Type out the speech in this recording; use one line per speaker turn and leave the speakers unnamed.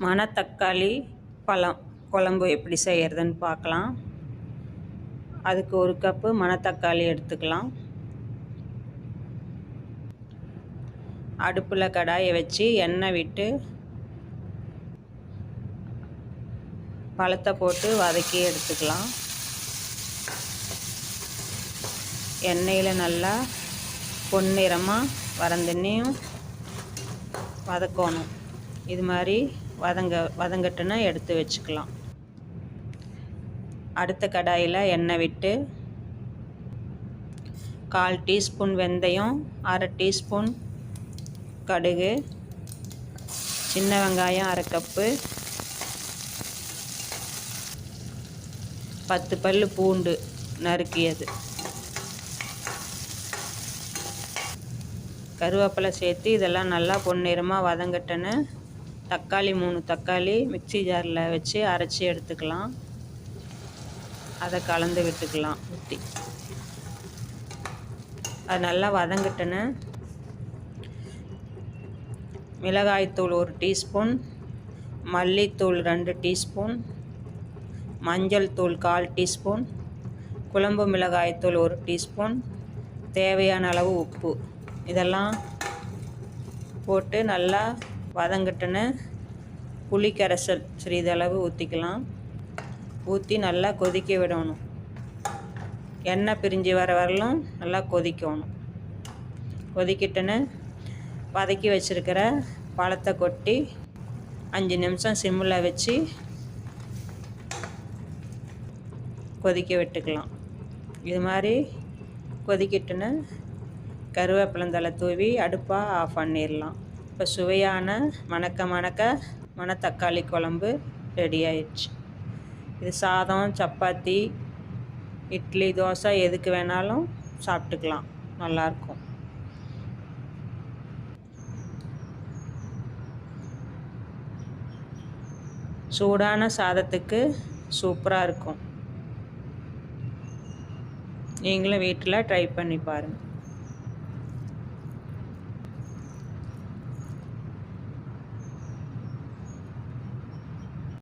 மணத்தக்காளி பழம் குழம்பு எப்படி செய்கிறதுன்னு பார்க்கலாம். அதுக்கு 1 கப்பு மணத்தக்காளி எடுத்துக்கலாம். அடுப்பில் கடாயை வச்சு எண்ணெய் விட்டு பழத்தை போட்டு வதக்கி எடுத்துக்கலாம். எண்ணெயில் நல்லா பொன்னிறமாக வரந்தண்ணியும் வதக்கணும். இது மாதிரி வதங்கட்டுன்னு எடுத்து வச்சுக்கலாம். அடுத்த கடாயில் எண்ணெய் விட்டு 1/4 டீஸ்பூன் வெந்தயம், 1/2 டீஸ்பூன் கடுகு, சின்ன வெங்காயம் 1/2 கப்பு, 10 பல் பூண்டு நறுக்கியது, கருவேப்பிலை சேர்த்து இதெல்லாம் நல்லா பொன்னிறமாக வதங்கட்டுன்னு தக்காளி 3 தக்காளி மிக்ஸி ஜாரில் வச்சு அரைச்சி எடுத்துக்கலாம். அதை கலந்து விட்டுக்கலாம். ஊற்றி அது நல்லா வதங்கட்டுன்னு மிளகாய்த்தூள் 1 டீஸ்பூன், மல்லித்தூள் 2 டீஸ்பூன், மஞ்சள் தூள் 1/4 டீஸ்பூன், குழம்பு மிளகாய்த்தூள் 1 டீஸ்பூன், தேவையான அளவு உப்பு இதெல்லாம் போட்டு நல்லா வதங்கட்டுன்னு புளி கரைசல் சிறிதளவு ஊற்றிக்கலாம். ஊற்றி நல்லா கொதிக்க விடணும். எண்ணெய் பிரிஞ்சு வர வரலும் நல்லா கொதிக்கணும். கொதிக்கிட்டுன்னு வதக்கி வச்சுருக்கிற பழத்தை கொட்டி 5 நிமிஷம் சிம்மில் வச்சு கொதிக்க விட்டுக்கலாம். இது மாதிரி கொதிக்கிட்டுன்னு கருவேப்பிலந்தழை தூவி அடுப்பை ஆஃப் பண்ணிடலாம். இப்போ சுவையான மணக்க மணத்தக்காளி குழம்பு ரெடி ஆயிடுச்சு. இது சாதம், சப்பாத்தி, இட்லி, தோசை எதுக்கு வேணாலும் சாப்பிட்டுக்கலாம். நல்லாயிருக்கும். சூடான சாதத்துக்கு சூப்பராக இருக்கும். நீங்களும் வீட்டில் ட்ரை பண்ணி பாருங்கள்.